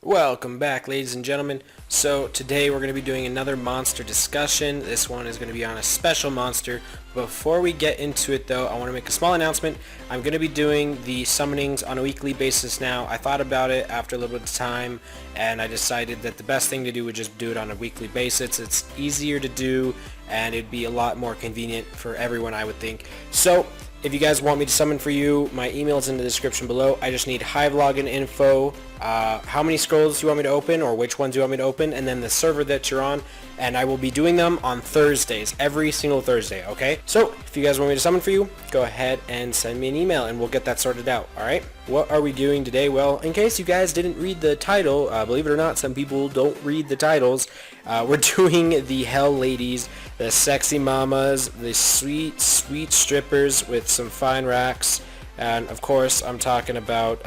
Welcome back, ladies and gentlemen. So today we're going to be doing another monster discussion. This one is going to be on a special monster. Before we get into it though, I want to make a small announcement. I'm going to be doing the summonings on a weekly basis now. I thought about it after a little bit of time and I decided that the best thing to do would just do it on a weekly basis. It's easier to do and it'd be a lot more convenient for everyone, I would think. So if you guys want me to summon for you, my email is in the description below. I just need Hive login info, how many scrolls you want me to open or which ones you want me to open, and then the server that you're on, and I will be doing them on Thursdays, every single Thursday, okay? So if you guys want me to summon for you, go ahead and send me an email and we'll get that sorted out, alright? What are we doing today? Well, in case you guys didn't read the title, believe it or not, some people don't read the titles. We're doing the Hell Ladies, the sexy mamas, the sweet, sweet strippers with some fine racks, and of course I'm talking about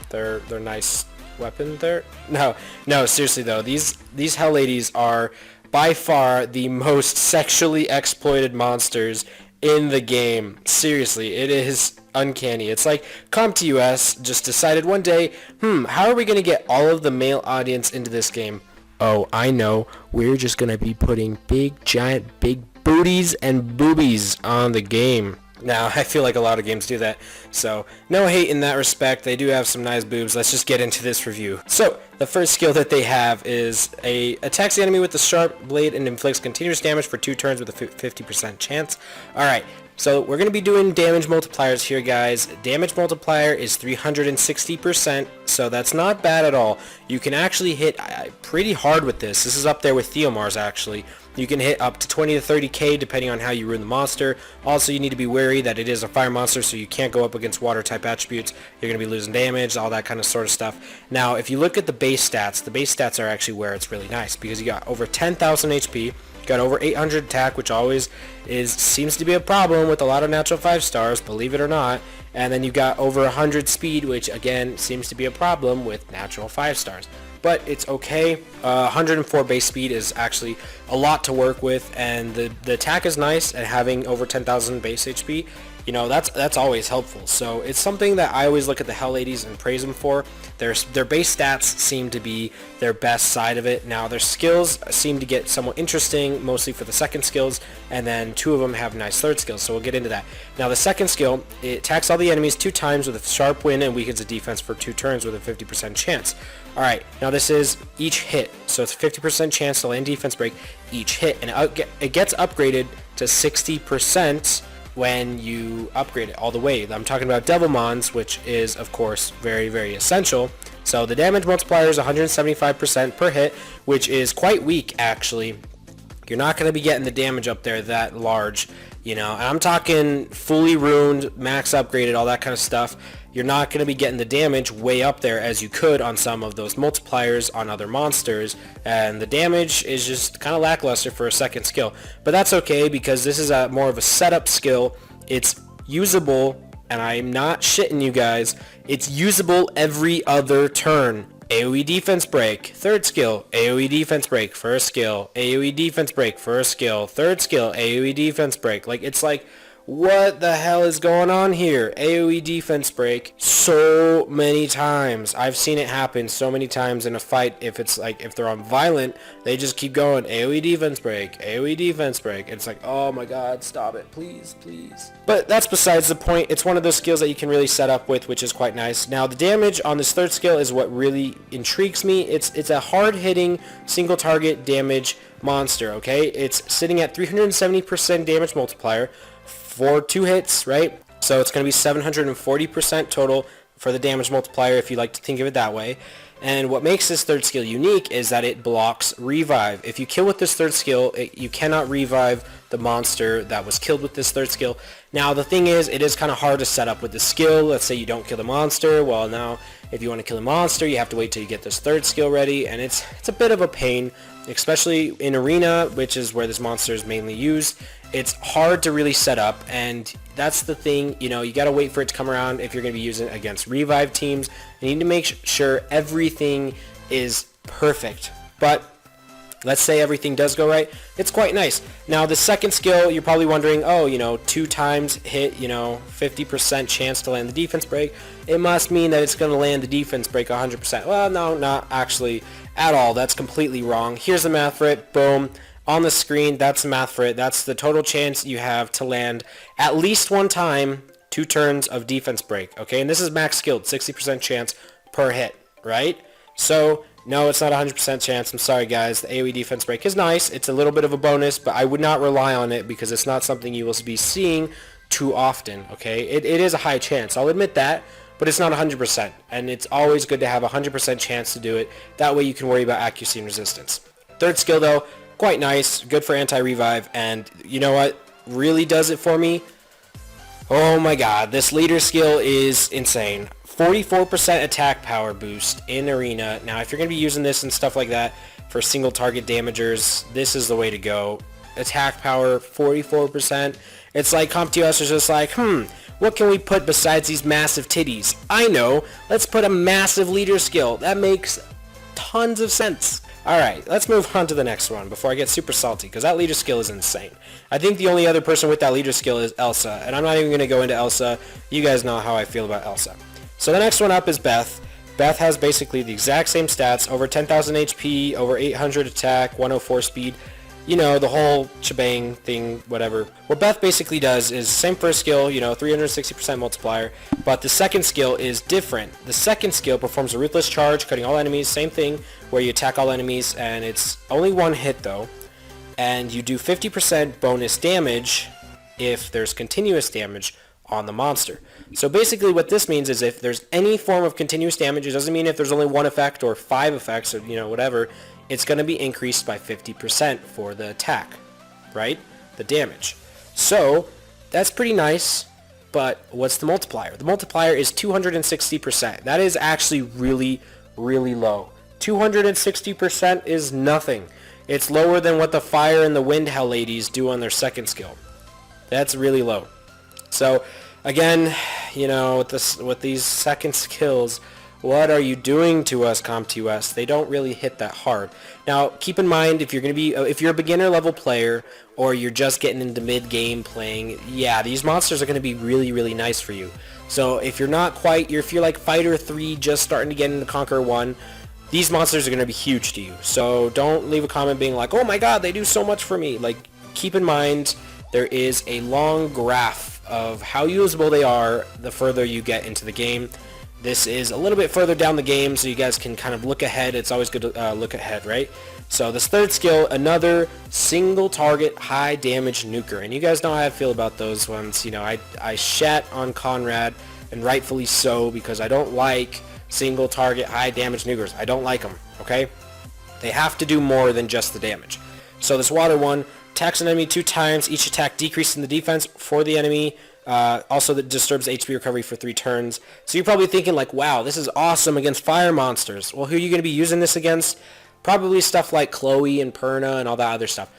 their nice weapon there. No, seriously though, these Hell Ladies are by far the most sexually exploited monsters in the game. Seriously, it is uncanny. It's like CompTOS just decided one day, how are we going to get all of the male audience into this game? Oh, I know. We're just going to be putting big, giant, big booties and boobies on the game. Now, I feel like a lot of games do that, so no hate in that respect. They do have some nice boobs. Let's just get into this review. So, the first skill that they have is attacks the enemy with the sharp blade and inflicts continuous damage for 2 turns with a 50% chance. Alright, so we're going to be doing damage multipliers here, guys. Damage multiplier is 360%, so that's not bad at all. You can actually hit pretty hard with this. This is up there with Theomar's, actually. You can hit up to 20 to 30k depending on how you rune the monster. Also, you need to be wary that it is a fire monster, so you can't go up against water type attributes. You're going to be losing damage, all that kind of sort of stuff. Now, if you look at the base stats are actually where it's really nice, because you got over 10,000 HP, got over 800 attack, which always seems to be a problem with a lot of natural 5 stars, believe it or not. And then you got over 100 speed, which again seems to be a problem with natural 5 stars. But it's okay. 104 base speed is actually a lot to work with, and the attack is nice, and having over 10,000 base HP, you know, that's always helpful. So it's something that I always look at the Hell Ladies and praise them for. Their base stats seem to be their best side of it. Now their skills seem to get somewhat interesting, mostly for the second skills, and then 2 of them have nice third skills, so we'll get into that. Now the second skill, it attacks all the enemies 2 times with a sharp wind and weakens the defense for 2 turns with a 50% chance. Alright, now this is each hit, so it's a 50% chance to land defense break each hit, and it gets upgraded to 60% when you upgrade it all the way. I'm talking about Devilmons, which is of course very, very essential. So the damage multiplier is 175% per hit, which is quite weak actually. You're not going to be getting the damage up there that large, you know, and I'm talking fully ruined, max upgraded, all that kind of stuff. You're not going to be getting the damage way up there as you could on some of those multipliers on other monsters, and the damage is just kind of lackluster for a second skill. But that's okay, because this is more of a setup skill. It's usable, and I'm not shitting you guys, it's usable every other turn. AoE defense break, third skill, AoE defense break, first skill, AoE defense break, first skill, third skill, AoE defense break. Like, it's like, what the hell is going on here? AoE defense break so many times. I've seen it happen so many times in a fight. If it's like, if they're on violent, they just keep going, AoE defense break, AoE defense break. It's like, oh my god, stop it, please, please. But that's besides the point. It's one of those skills that you can really set up with, which is quite nice. Now the damage on this third skill is what really intrigues me. It's a hard-hitting single target damage monster, okay? It's sitting at 370% damage multiplier for 2 hits, right? So it's going to be 740% total for the damage multiplier, if you like to think of it that way. And what makes this third skill unique is that it blocks revive. If you kill with this third skill, you cannot revive the monster that was killed with this third skill. Now the thing is, it is kind of hard to set up with the skill. Let's say you don't kill the monster. Well, now if you want to kill the monster, you have to wait till you get this third skill ready, and it's a bit of a pain, especially in arena, which is where this monster is mainly used. It's hard to really set up, and that's the thing, you know, you gotta wait for it to come around if you're gonna be using it against revive teams. You need to make sure everything is perfect. But let's say everything does go right, it's quite nice. Now the second skill, you're probably wondering, oh, 2 times hit, 50% chance to land the defense break. It must mean that it's going to land the defense break 100%. Well, no, not actually at all. That's completely wrong. Here's the math for it. Boom. On the screen, that's the math for it. That's the total chance you have to land at least one time 2 turns of defense break. Okay, and this is max skilled, 60% chance per hit, right? So no, it's not 100% chance. I'm sorry, guys. The AoE defense break is nice. It's a little bit of a bonus, but I would not rely on it because it's not something you will be seeing too often, okay? It is a high chance. I'll admit that, but it's not 100%, and it's always good to have a 100% chance to do it. That way you can worry about accuracy and resistance. Third skill, though, quite nice. Good for anti-revive, and you know what really does it for me? Oh my god, this leader skill is insane. 44% attack power boost in arena. Now if you're going to be using this and stuff like that for single target damagers, this is the way to go. Attack power 44%. It's like CompTOS is just like, what can we put besides these massive titties? I know, let's put a massive leader skill. That makes tons of sense. Alright, let's move on to the next one before I get super salty, because that leader skill is insane. I think the only other person with that leader skill is Elsa, and I'm not even going to go into Elsa. You guys know how I feel about Elsa. So the next one up is Beth. Beth has basically the exact same stats, over 10,000 HP, over 800 attack, 104 speed, the whole shebang thing, whatever. What Beth basically does is same first skill, 360% multiplier, but the second skill is different. The second skill performs a ruthless charge, cutting all enemies, same thing, where you attack all enemies, and it's only one hit though, and you do 50% bonus damage if there's continuous damage on the monster. So basically what this means is if there's any form of continuous damage, it doesn't mean if there's only one effect or 5 effects or whatever, it's going to be increased by 50% for the attack, right? The damage. So that's pretty nice, but what's the multiplier? The multiplier is 260%. That is actually really, really low. 260% is nothing. It's lower than what the Fire and the Wind Hell ladies do on their second skill. That's really low. So again, with these second skills, what are you doing to us, CompTOS? They don't really hit that hard. Now, keep in mind, if you're a beginner level player or you're just getting into mid-game playing, yeah, these monsters are going to be really, really nice for you. So if you're like Fighter 3 just starting to get into Conqueror 1, these monsters are going to be huge to you. So don't leave a comment being like, oh my god, they do so much for me. Like, keep in mind, there is a long graph of how usable they are the further you get into the game. This is a little bit further down the game, so you guys can kind of look ahead. It's always good to look ahead, right? So this third skill, another single target high damage nuker. And you guys know how I feel about those ones. I shat on Conrad, and rightfully so, because I don't like single target high damage nukers. I don't like them, okay? They have to do more than just the damage. So this water one attacks an enemy 2 times, each attack decreasing the defense for the enemy. Also that disturbs HP recovery for 3 turns. So you're probably thinking like, wow, this is awesome against fire monsters. Well, who are you going to be using this against? Probably stuff like Chloe and Perna and all that other stuff.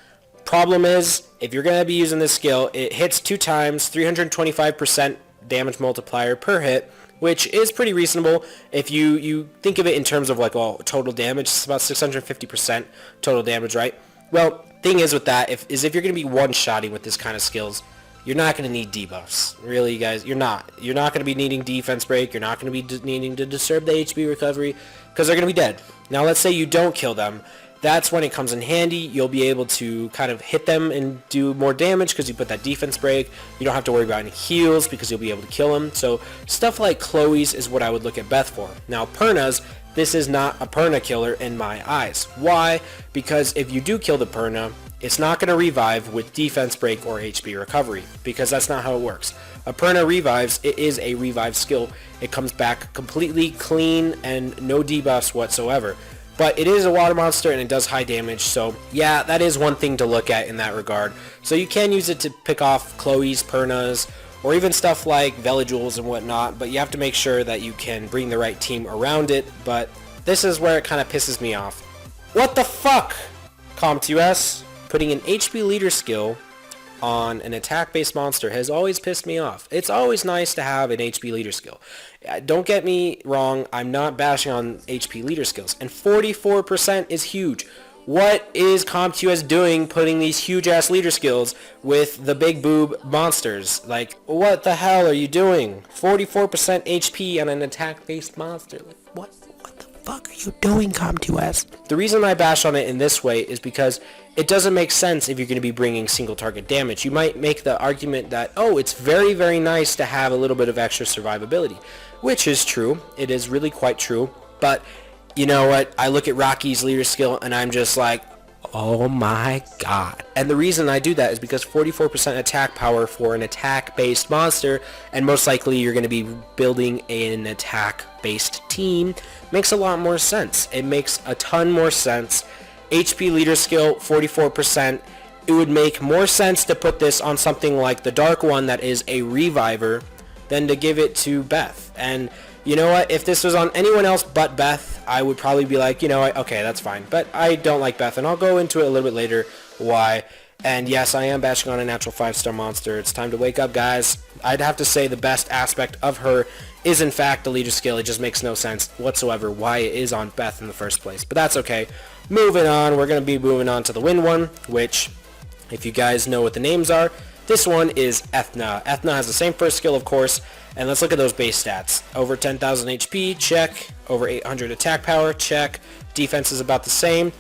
Problem is, if you're going to be using this skill, it hits 2 times, 325% damage multiplier per hit, which is pretty reasonable. If you think of it in terms of like, well, total damage, it's about 650% total damage, right? Well, thing is with that, if you're going to be one-shotting with this kind of skills, you're not going to need debuffs. Really, you guys, you're not. You're not going to be needing defense break. You're not going to be needing to disturb the HP recovery because they're going to be dead. Now, let's say you don't kill them. That's when it comes in handy. You'll be able to kind of hit them and do more damage because you put that defense break. You don't have to worry about any heals because you'll be able to kill them. So stuff like Chloe's is what I would look at Beth for. Now, Perna's, this is not a Perna killer in my eyes. Why? Because if you do kill the Perna, it's not going to revive with defense break or HP recovery because that's not how it works. A Perna revives, it is a revive skill. It comes back completely clean and no debuffs whatsoever. But it is a water monster and it does high damage, so yeah, that is one thing to look at in that regard. So you can use it to pick off Chloe's, Perna's, or even stuff like Velajules and whatnot, but you have to make sure that you can bring the right team around it, but this is where it kind of pisses me off. What the fuck, CompTOS? Putting an HP leader skill on an attack-based monster has always pissed me off. It's always nice to have an HP leader skill. Don't get me wrong, I'm not bashing on HP leader skills, and 44% is huge. what is CompQS doing putting these huge-ass leader skills with the big boob monsters? Like, what the hell are you doing? 44% HP on an attack-based monster. Like, what the fuck are you doing, CompQS? The reason I bash on it in this way is because it doesn't make sense if you're going to be bringing single target damage. You might make the argument that, oh, it's very, very nice to have a little bit of extra survivability, which is true. It is really quite true. But you know what? I look at Rocky's leader skill and I'm just like, oh my god. And the reason I do that is because 44% attack power for an attack-based monster, and most likely you're going to be building an attack-based team, makes a lot more sense. It makes a ton more sense. HP leader skill, 44%. It would make more sense to put this on something like the Dark One that is a reviver than to give it to Beth. And you know what? If this was on anyone else but Beth, I would probably be like, you know what? Okay, that's fine. But I don't like Beth, and I'll go into it a little bit later why. And yes, I am bashing on a natural 5-star monster. It's time to wake up, guys. I'd have to say the best aspect of her is, in fact, the leader skill. It just makes no sense whatsoever why it is on Beth in the first place. But that's okay. Moving on, we're going to be moving on to the win one, which, if you guys know what the names are, this one is Ethna. Ethna has the same first skill, of course, and let's look at those base stats. Over 10,000 HP, check. Over 800 attack power, check. Defense is about the same.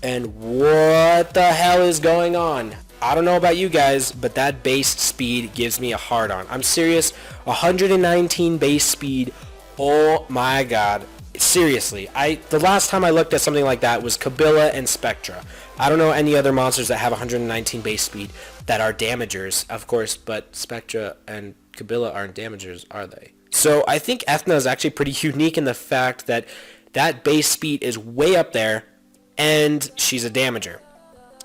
And what the hell is going on? I don't know about you guys, but that base speed gives me a hard on. I'm serious. 119 base speed. Oh my god. Seriously, the last time I looked at something like that was Kabila and Spectra. I don't know any other monsters that have 119 base speed that are damagers, of course, but Spectra and Kabila aren't damagers, are they? So I think Ethna is actually pretty unique in the fact that that base speed is way up there, and she's a damager.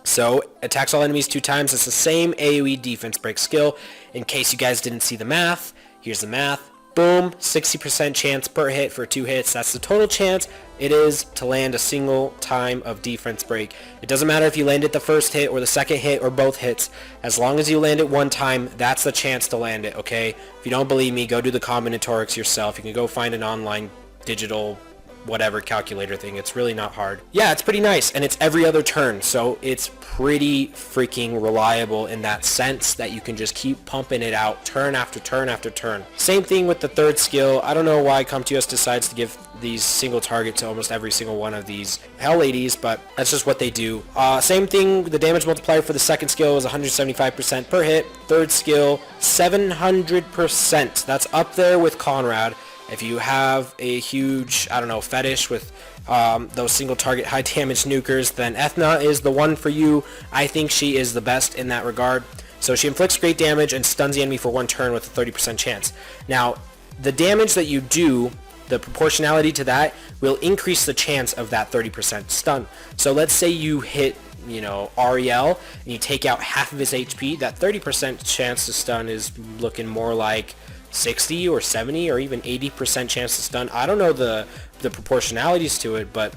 So, attacks all enemies 2 times. It's the same AoE defense break skill. In case you guys didn't see the math, here's the math. Boom, 60% chance per hit for 2 hits. That's the total chance it is to land a single time of defense break. It doesn't matter if you land it the first hit or the second hit or both hits. As long as you land it one time, that's the chance to land it, okay? If you don't believe me, go do the combinatorics yourself. You can go find an online digital whatever calculator thing. It's really not hard. Yeah, it's pretty nice, and it's every other turn, so it's pretty freaking reliable in that sense that you can just keep pumping it out turn after turn after turn. Same thing with the third skill. I don't know why CompTOS decides to give these single target to almost every single one of these Hell Ladies, but that's just what they do. Same thing, the damage multiplier for the second skill is 175% per hit. Third skill, 700%. That's up there with Conrad. If you have a huge, I don't know, fetish with those single target high damage nukers, then Ethna is the one for you. I think she is the best in that regard. So she inflicts great damage and stuns the enemy for 1 turn with a 30% chance. Now, the damage that you do, the proportionality to that, will increase the chance of that 30% stun. So let's say you hit, you know, Ariel, and you take out half of his HP, that 30% chance to stun is looking more like 60 or 70 or even 80% chance to stun. I don't know the proportionalities to it, but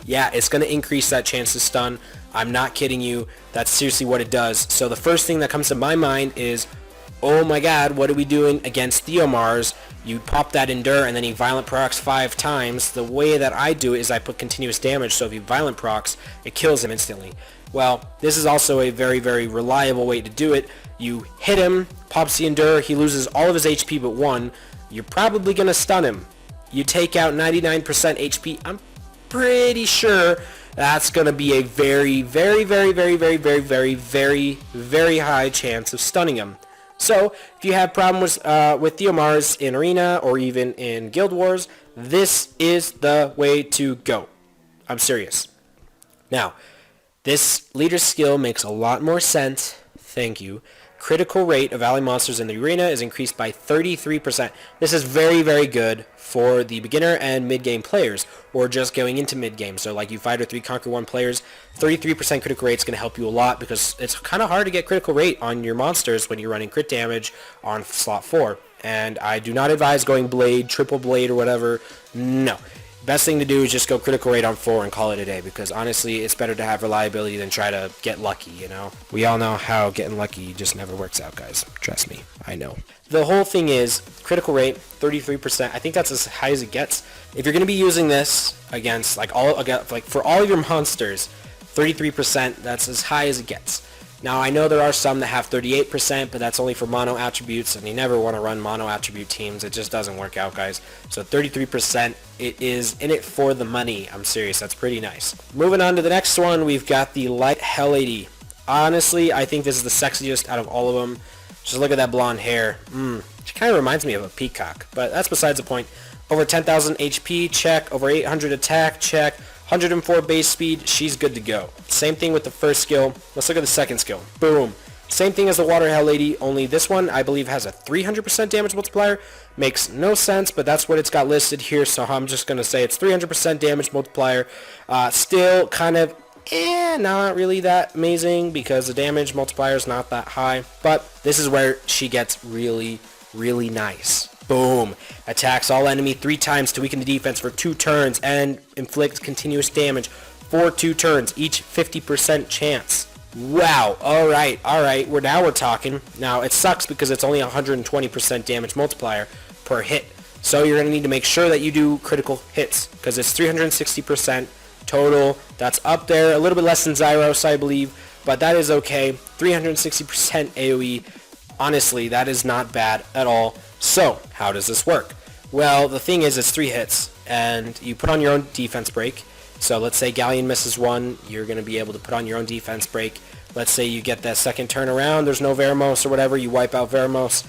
yeah, it's going to increase that chance to stun. I'm not kidding you. That's seriously what it does. So the first thing that comes to my mind is, oh my god, what are we doing against Theomars? You pop that Endure and then he Violent Procs 5 times. The way that I do it is I put continuous damage, so if he Violent Procs, it kills him instantly. Well, this is also a very, very reliable way to do it. You hit him, pops the Endure, he loses all of his HP but 1. You're probably going to stun him. You take out 99% HP. I'm pretty sure that's going to be a very, very, very, very, very, very, very, very, very high chance of stunning him. So, if you have problems with Theomars in Arena or even in Guild Wars, this is the way to go. I'm serious. Now, this leader skill makes a lot more sense. Thank you. Critical rate of ally monsters in the arena is increased by 33%. This is very, very good for the beginner and mid-game players, or just going into mid-game. So like you Fighter 3 Conquer 1 players, 33% critical rate is going to help you a lot because it's kind of hard to get critical rate on your monsters when you're running crit damage on slot 4. And I do not advise going Blade, Triple Blade, or whatever. No. Best thing to do is just go critical rate on 4 and call it a day, because honestly, it's better to have reliability than try to get lucky, you know? We all know how getting lucky just never works out, guys. Trust me, I know. The whole thing is, critical rate, 33%. I think that's as high as it gets. If you're going to be using this against, for all of your monsters, 33%, that's as high as it gets. Now, I know there are some that have 38%, but that's only for mono attributes, and you never want to run mono attribute teams. It just doesn't work out, guys. So 33%, it is in it for the money. I'm serious. That's pretty nice. Moving on to the next one, we've got the Light Hell Lady. Honestly, I think this is the sexiest out of all of them. Just look at that blonde hair. She kind of reminds me of a peacock, but that's besides the point. Over 10,000 HP, check. Over 800 attack, check. 104 base speed, she's good to go. Same thing with the first skill. Let's look at the second skill. Boom. Same thing as the Water Hell Lady, only this one I believe has a 300% damage multiplier. Makes no sense, but that's what it's got listed here, so I'm just going to say it's 300% damage multiplier. Still kind of not really that amazing because the damage multiplier is not that high, but this is where she gets really, really nice. Boom. Attacks all enemy 3 times to weaken the defense for 2 turns and inflicts continuous damage for 2 turns, each 50% chance. Wow. Alright. Now we're talking. Now, it sucks because it's only 120% damage multiplier per hit. So you're going to need to make sure that you do critical hits because it's 360% total. That's up there. A little bit less than Zyros, I believe, but that is okay. 360% AoE. Honestly, that is not bad at all. So, how does this work? Well, the thing is, it's 3 hits, and you put on your own defense break. So let's say Galleon misses 1, you're going to be able to put on your own defense break. Let's say you get that second turn around, there's no Veramos or whatever, you wipe out Veramos.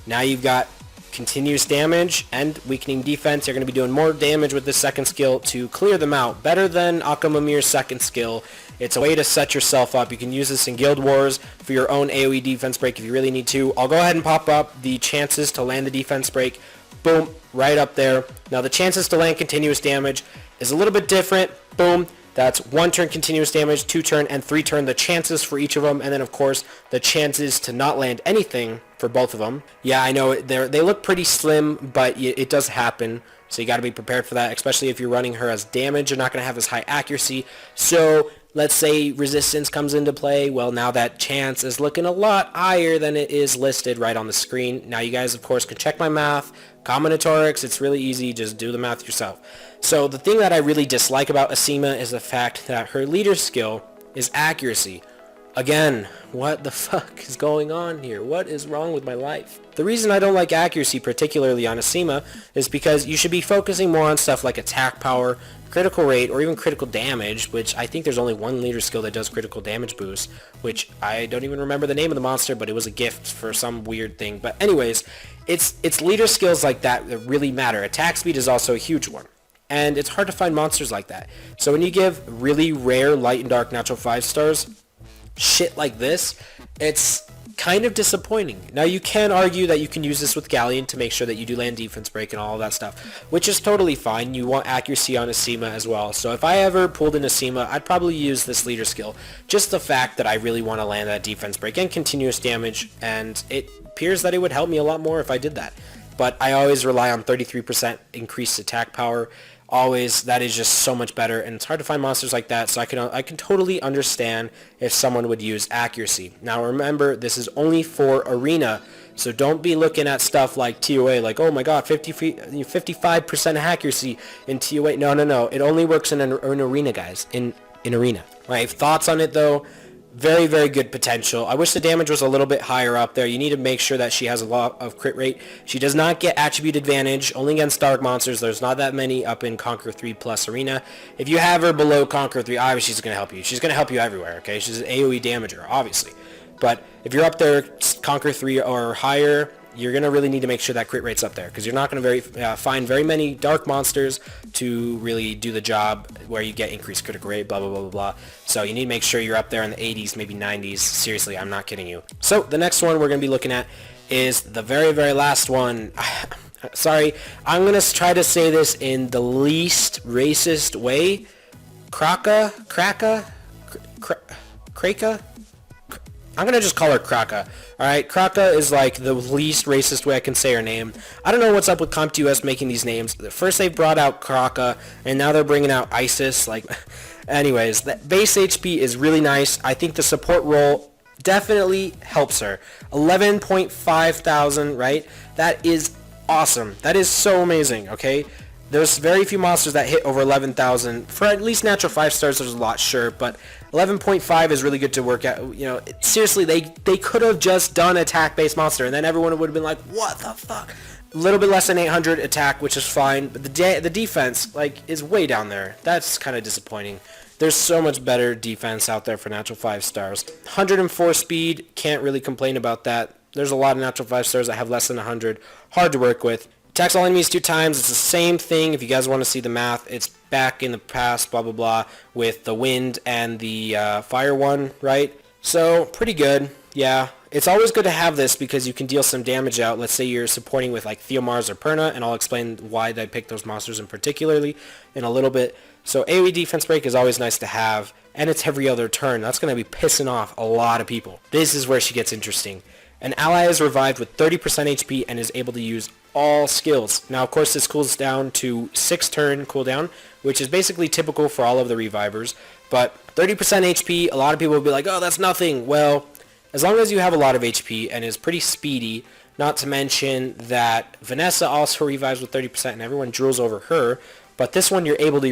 Now you've got continuous damage and weakening defense. You're going to be doing more damage with this second skill to clear them out. Better than Akamamir's second skill. It's a way to set yourself up. You can use this in Guild Wars for your own AoE defense break if you really need to. I'll go ahead and pop up the chances to land the defense break. Boom, right up there. Now the chances to land continuous damage is a little bit different. Boom. That's 1 turn continuous damage, 2 turn, and 3 turn, the chances for each of them, and then of course the chances to not land anything for both of them. Yeah, I know they look pretty slim, but it does happen, so you got to be prepared for that, especially if you're running her as damage. You're not going to have as high accuracy, so let's say resistance comes into play. Well, now that chance is looking a lot higher than it is listed right on the screen. Now you guys, of course, can check my math, combinatorics. It's really easy. Just do the math yourself. So the thing that I really dislike about Asima is the fact that her leader skill is accuracy. Again, what the fuck is going on here? What is wrong with my life? The reason I don't like accuracy, particularly on Asima, is because you should be focusing more on stuff like attack power, critical rate, or even critical damage, which I think there's only one leader skill that does critical damage boost, which I don't even remember the name of the monster, but it was a gift for some weird thing. But anyways, it's leader skills like that that really matter. Attack speed is also a huge one. And it's hard to find monsters like that. So when you give really rare light and dark natural 5 stars, shit like this, it's kind of disappointing. Now you can argue that you can use this with Galleon to make sure that you do land defense break and all of that stuff, which is totally fine. You want accuracy on Asima as well. So if I ever pulled in Asima, I'd probably use this leader skill. Just the fact that I really want to land that defense break and continuous damage, and it appears that it would help me a lot more if I did that. But I always rely on 33% increased attack power. Always, that is just so much better, and it's hard to find monsters like that, so I can totally understand if someone would use accuracy. Now remember, this is only for arena, so don't be looking at stuff like TOA, like, oh my god, 55% accuracy in TOA. No, it only works in an arena, guys, in arena. I have thoughts on it, though. Very, very good potential. I wish the damage was a little bit higher up there. You need to make sure that she has a lot of crit rate. She does not get attribute advantage, only against dark monsters. There's not that many up in Conquer 3 plus Arena. If you have her below Conquer 3, obviously she's going to help you. She's going to help you everywhere, okay? She's an AoE damager, obviously. But if you're up there, Conquer 3 or higher, you're going to really need to make sure that crit rate's up there, because you're not going to find very many dark monsters to really do the job where you get increased critical rate, blah, blah, blah, blah, blah. So you need to make sure you're up there in the 80s, maybe 90s. Seriously, I'm not kidding you. So the next one we're going to be looking at is the very, very last one. Sorry, I'm going to try to say this in the least racist way. Kraka? I'm going to just call her Kraka. Alright, Kraka is like the least racist way I can say her name. I don't know what's up with CompTOS making these names. First they brought out Kraka, and now they're bringing out ISIS. Like, anyways, that base HP is really nice. I think the support role definitely helps her. 11.5 thousand, right? That is awesome. That is so amazing, okay? There's very few monsters that hit over 11,000. For at least natural 5 stars, there's a lot, sure, but 11.5 is really good to work at. You know, seriously, they could have just done attack-based monster, and then everyone would have been like, what the fuck? A little bit less than 800 attack, which is fine, but the defense, like, is way down there. That's kind of disappointing. There's so much better defense out there for natural 5 stars. 104 speed, can't really complain about that. There's a lot of natural 5 stars that have less than 100. Hard to work with. Attacks all enemies 2 times. It's the same thing. If you guys want to see the math, it's back in the past, blah, blah, blah, with the wind and the fire one, right? So, pretty good. Yeah. It's always good to have this because you can deal some damage out. Let's say you're supporting with like Theomars or Perna, and I'll explain why I picked those monsters in particularly in a little bit. So AoE defense break is always nice to have, and it's every other turn. That's going to be pissing off a lot of people. This is where she gets interesting. An ally is revived with 30% HP and is able to use all skills. Now, of course, this cools down to 6 turn cooldown, which is basically typical for all of the revivers. But 30% HP, a lot of people will be like, oh, that's nothing. Well, as long as you have a lot of HP and is pretty speedy, not to mention that Vanessa also revives with 30% and everyone drools over her, but this one you're able to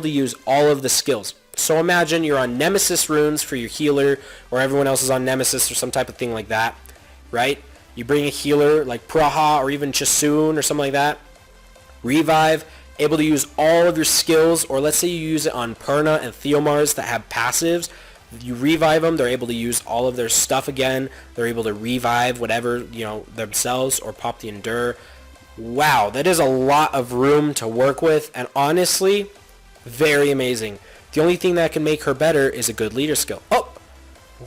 use all of the skills. So imagine you're on Nemesis runes for your healer, or everyone else is on Nemesis or some type of thing like that, right? You bring a healer like Praha or even Chasun or something like that, revive, able to use all of your skills, or let's say you use it on Perna and Theomars that have passives. You revive them, they're able to use all of their stuff again. They're able to revive whatever, themselves or pop the Endure. Wow, that is a lot of room to work with, and honestly, very amazing. The only thing that can make her better is a good leader skill. Oh,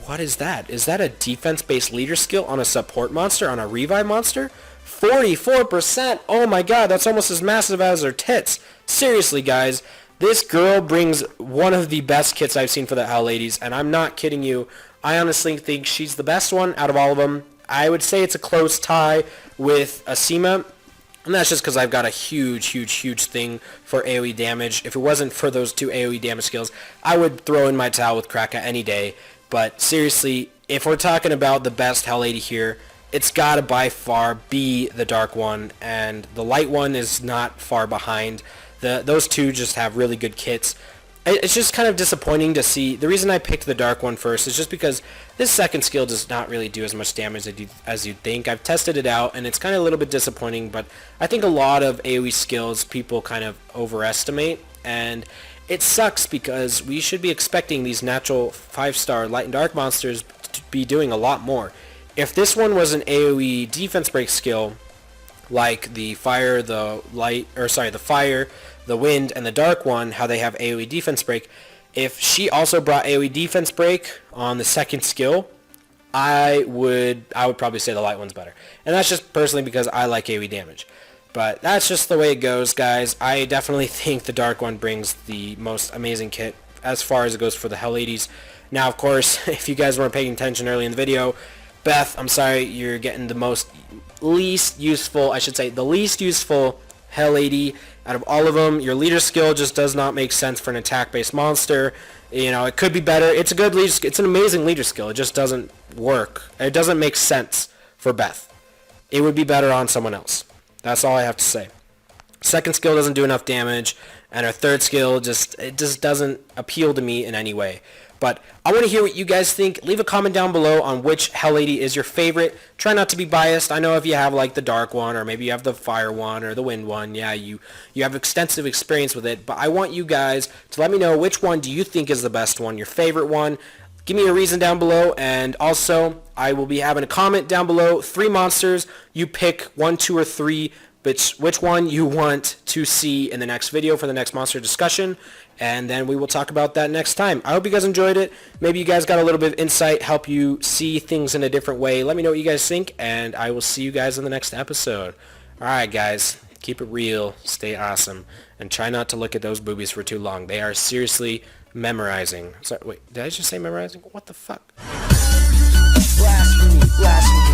what is that? Is that a defense-based leader skill on a support monster, on a revive monster? 44%! Oh my god, that's almost as massive as her tits. Seriously, guys. This girl brings one of the best kits I've seen for the Hell Ladies, and I'm not kidding you. I honestly think she's the best one out of all of them. I would say it's a close tie with Asima, and that's just because I've got a huge thing for AoE damage. If it wasn't for those 2 AoE damage skills, I would throw in my towel with Kraka any day. But seriously, if we're talking about the best Hell Lady here, it's got to by far be the Dark One, and the Light One is not far behind. Those 2 just have really good kits. It's just kind of disappointing to see. The reason I picked the Dark One first is just because this second skill does not really do as much damage as you'd think. I've tested it out, and it's kind of a little bit disappointing, but I think a lot of AoE skills people kind of overestimate, and it sucks because we should be expecting these natural 5-star Light and Dark monsters to be doing a lot more. If this one was an AoE defense break skill, like the fire, the fire, the wind, and the dark one, how they have AoE defense break, if she also brought AoE defense break on the second skill, I would probably say the light one's better. And that's just personally because I like AoE damage. But that's just the way it goes, guys. I definitely think the dark one brings the most amazing kit as far as it goes for the Hell Ladies. Now, of course, if you guys weren't paying attention early in the video, Beth, I'm sorry, you're getting the least useful Hell Lady out of all of them. Your leader skill just does not make sense for an attack-based monster. It could be better. It's a good leader. It's an amazing leader skill. It just doesn't work. It doesn't make sense for Beth. It would be better on someone else. That's all I have to say. Second skill doesn't do enough damage, and her third skill just doesn't appeal to me in any way. But I want to hear what you guys think. Leave a comment down below on which Hell Lady is your favorite. Try not to be biased. I know if you have like the dark one, or maybe you have the fire one or the wind one, yeah, you have extensive experience with it. But I want you guys to let me know which one do you think is the best one, your favorite one. Give me a reason down below, and also I will be having a comment down below. 3 monsters. You pick 1, 2, or 3. Which one you want to see in the next video for the next monster discussion, and then we will talk about that next time. I hope you guys enjoyed it. Maybe you guys got a little bit of insight, help you see things in a different way. Let me know what you guys think, and I will see you guys in the next episode. Alright guys, keep it real, stay awesome, and try not to look at those boobies for too long. They are seriously memorizing. Sorry, wait, did I just say memorizing? What the fuck? Blasphemy, blasphemy.